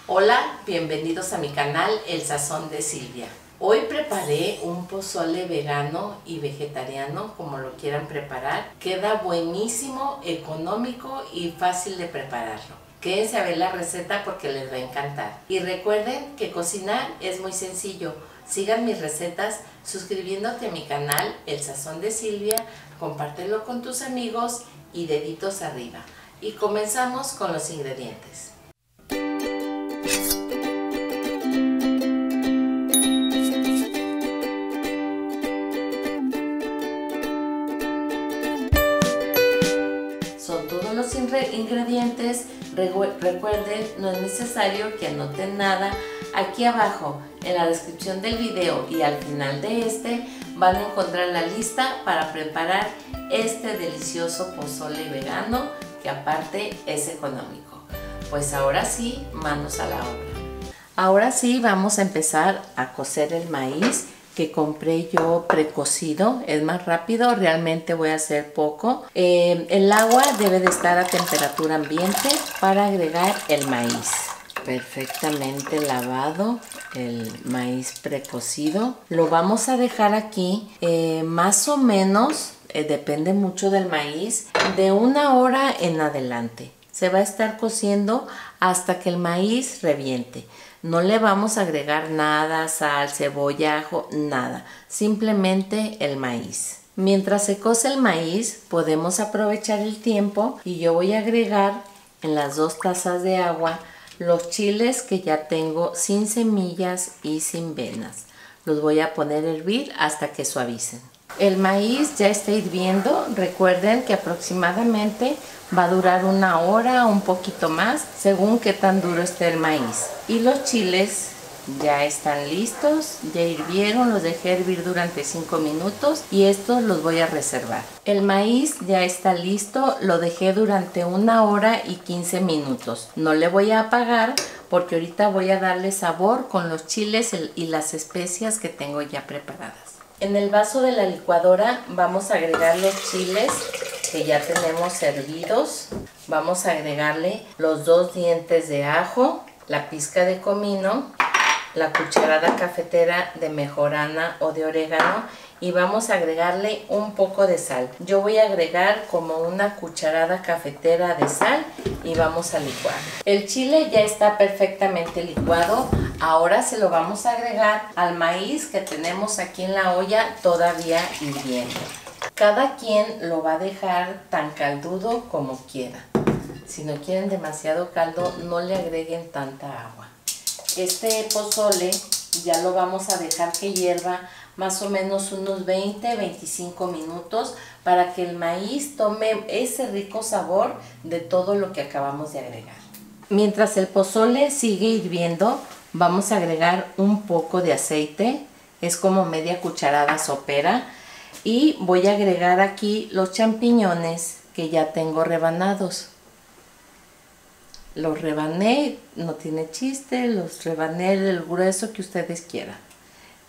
Hola, bienvenidos a mi canal El Sazón de Silvia. Hoy preparé un pozole vegano y vegetariano, como lo quieran preparar. Queda buenísimo, económico y fácil de prepararlo. Quédense a ver la receta porque les va a encantar. Y recuerden que cocinar es muy sencillo. Sigan mis recetas suscribiéndote a mi canal El Sazón de Silvia, compártelo con tus amigos y deditos arriba. Y comenzamos con los ingredientes. Son todos los ingredientes. Recuerden, no es necesario que anoten nada. Aquí abajo en la descripción del video y al final de este van a encontrar la lista para preparar este delicioso pozole vegano, que aparte es económico. Pues ahora sí, manos a la obra. Ahora sí vamos a empezar a cocer el maíz que compré yo precocido. Es más rápido, realmente voy a hacer poco. El agua debe de estar a temperatura ambiente para agregar el maíz. Perfectamente lavado el maíz precocido. Lo vamos a dejar aquí más o menos, depende mucho del maíz, de 1 hora en adelante. Se va a estar cociendo hasta que el maíz reviente. No le vamos a agregar nada, sal, cebolla, ajo, nada. Simplemente el maíz. Mientras se cose el maíz, podemos aprovechar el tiempo y yo voy a agregar en las 2 tazas de agua los chiles que ya tengo sin semillas y sin venas. Los voy a poner a hervir hasta que suavicen. El maíz ya está hirviendo. Recuerden que aproximadamente va a durar 1 hora o un poquito más, según qué tan duro esté el maíz. Y los chiles ya están listos, ya hirvieron, los dejé hervir durante 5 minutos y estos los voy a reservar. El maíz ya está listo, lo dejé durante 1 hora y 15 minutos. No le voy a apagar porque ahorita voy a darle sabor con los chiles y las especias que tengo ya preparadas. En el vaso de la licuadora vamos a agregar los chiles que ya tenemos hervidos. Vamos a agregarle los 2 dientes de ajo, la pizca de comino, la cucharada cafetera de mejorana o de orégano y vamos a agregarle un poco de sal. Yo voy a agregar como 1 cucharada cafetera de sal y vamos a licuar. El chile ya está perfectamente licuado. Ahora se lo vamos a agregar al maíz que tenemos aquí en la olla todavía hirviendo. Cada quien lo va a dejar tan caldudo como quiera. Si no quieren demasiado caldo, no le agreguen tanta agua. Este pozole ya lo vamos a dejar que hierva más o menos unos 20-25 minutos para que el maíz tome ese rico sabor de todo lo que acabamos de agregar. Mientras el pozole sigue hirviendo, vamos a agregar un poco de aceite, es como media cucharada sopera, y voy a agregar aquí los champiñones que ya tengo rebanados. Los rebané, no tiene chiste, los rebané del grueso que ustedes quieran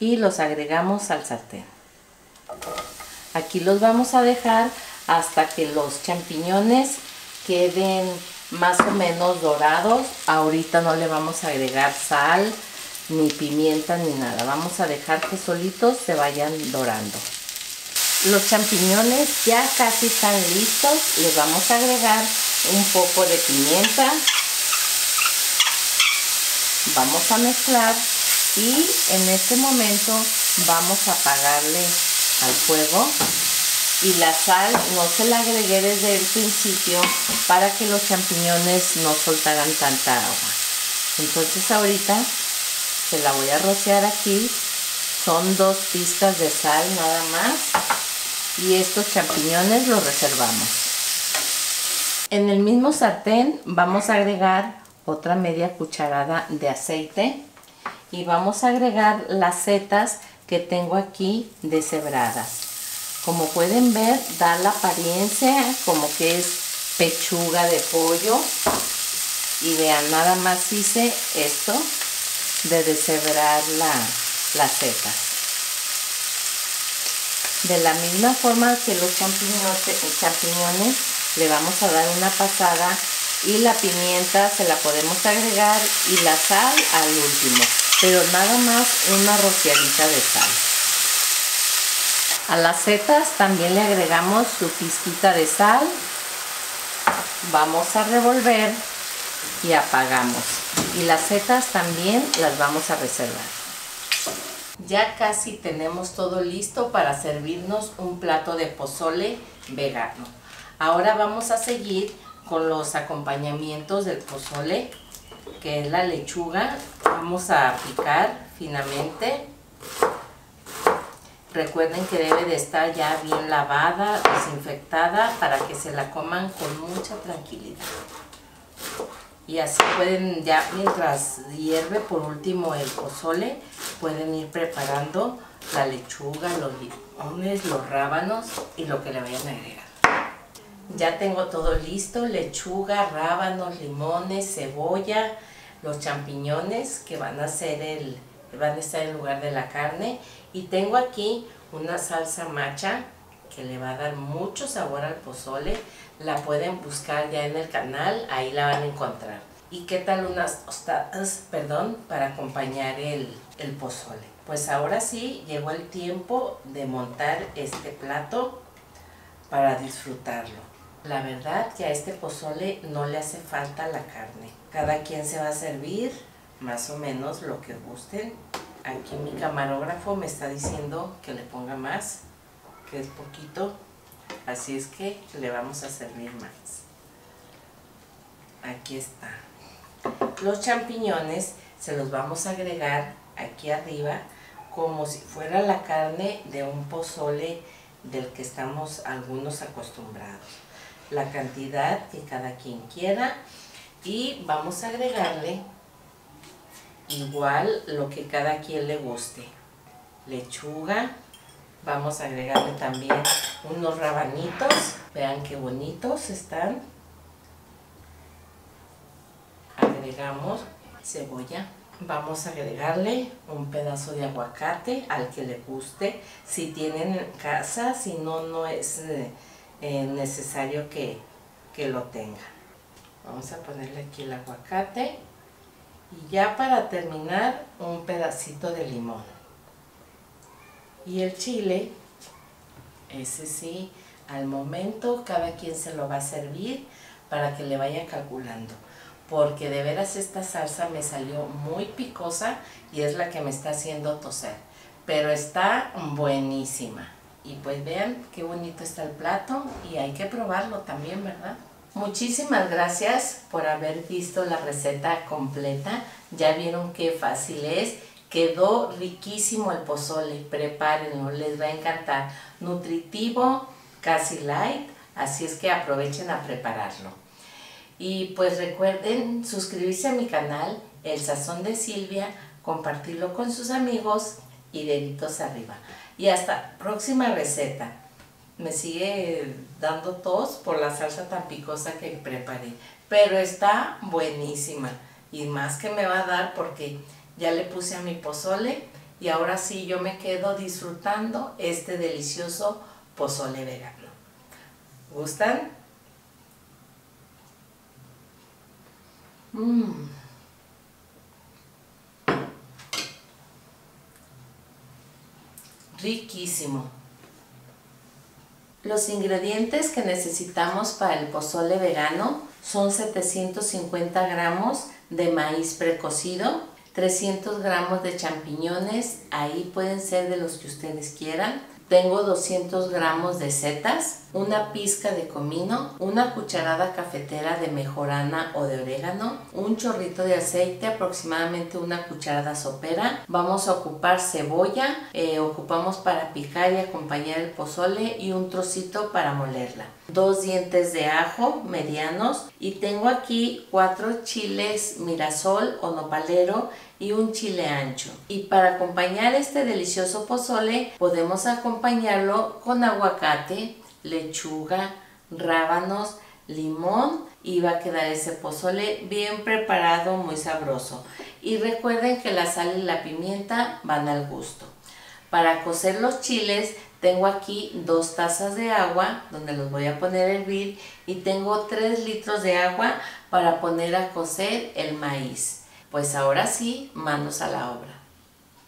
y los agregamos al sartén. Aquí los vamos a dejar hasta que los champiñones queden más o menos dorados. Ahorita no le vamos a agregar sal, ni pimienta, ni nada. Vamos a dejar que solitos se vayan dorando. Los champiñones ya casi están listos. Les vamos a agregar un poco de pimienta. Vamos a mezclar y en este momento vamos a apagarle al fuego. Y la sal no se la agregué desde el principio para que los champiñones no soltaran tanta agua. Entonces ahorita se la voy a rociar aquí. Son 2 pizcas de sal nada más. Y estos champiñones los reservamos. En el mismo sartén vamos a agregar otra media cucharada de aceite. Y vamos a agregar las setas que tengo aquí deshebradas. Como pueden ver, da la apariencia como que es pechuga de pollo. Y vean, nada más hice esto de deshebrar las setas. De la misma forma que los champiñones, le vamos a dar una pasada y la pimienta se la podemos agregar y la sal al último, pero nada más una rociadita de sal. A las setas también le agregamos su pizquita de sal. Vamos a revolver y apagamos. Y las setas también las vamos a reservar. Ya casi tenemos todo listo para servirnos un plato de pozole vegano. Ahora vamos a seguir con los acompañamientos del pozole, que es la lechuga. Vamos a picar finamente. Recuerden que debe de estar ya bien lavada, desinfectada, para que se la coman con mucha tranquilidad. Y así pueden, ya mientras hierve por último el pozole, pueden ir preparando la lechuga, los limones, los rábanos y lo que le vayan a agregar. Ya tengo todo listo: lechuga, rábanos, limones, cebolla, los champiñones que van a estar en lugar de la carne. Y tengo aquí una salsa macha que le va a dar mucho sabor al pozole. La pueden buscar ya en el canal, ahí la van a encontrar. ¿Y qué tal unas tostadas, para acompañar el pozole? Pues ahora sí, llegó el tiempo de montar este plato para disfrutarlo. La verdad que a este pozole no le hace falta la carne. Cada quien se va a servir más o menos lo que gusten. Aquí mi camarógrafo me está diciendo que le ponga más, que es poquito, así es que le vamos a servir más. Aquí está. Los champiñones se los vamos a agregar aquí arriba como si fuera la carne de un pozole del que estamos algunos acostumbrados. La cantidad que cada quien quiera, y vamos a agregarle igual lo que cada quien le guste. Lechuga, vamos a agregarle también unos rabanitos, vean qué bonitos están. Agregamos cebolla, vamos a agregarle un pedazo de aguacate al que le guste, si tienen en casa, si no, no es necesario que lo tengan. Vamos a ponerle aquí el aguacate. Y ya para terminar, un pedacito de limón. Y el chile, ese sí, al momento cada quien se lo va a servir para que le vaya calculando. Porque de veras esta salsa me salió muy picosa y es la que me está haciendo toser. Pero está buenísima. Y pues vean qué bonito está el plato y hay que probarlo también, ¿verdad? Muchísimas gracias por haber visto la receta completa. Ya vieron qué fácil es. Quedó riquísimo el pozole. Prepárenlo, les va a encantar. Nutritivo, casi light, así es que aprovechen a prepararlo. Y pues recuerden suscribirse a mi canal, El Sazón de Silvia, compartirlo con sus amigos y deditos arriba. Y hasta próxima receta. Me sigue dando tos por la salsa tan picosa que preparé, pero está buenísima, y más que me va a dar porque ya le puse a mi pozole y ahora sí yo me quedo disfrutando este delicioso pozole vegano. ¿Gustan? Riquísimo. Los ingredientes que necesitamos para el pozole vegano son 750 gramos de maíz precocido, 300 gramos de champiñones, ahí pueden ser de los que ustedes quieran. Tengo 200 gramos de setas, una pizca de comino, una cucharada cafetera de mejorana o de orégano, un chorrito de aceite, aproximadamente una cucharada sopera. Vamos a ocupar cebolla, ocupamos para picar y acompañar el pozole, y un trocito para molerla. 2 dientes de ajo medianos, y tengo aquí 4 chiles mirasol o nopalero y un chile ancho. Y para acompañar este delicioso pozole podemos acompañarlo con aguacate, lechuga, rábanos, limón, y va a quedar ese pozole bien preparado, muy sabroso. Y recuerden que la sal y la pimienta van al gusto. Para cocer los chiles tengo aquí 2 tazas de agua donde los voy a poner a hervir, y tengo 3 litros de agua para poner a cocer el maíz. Pues ahora sí, manos a la obra.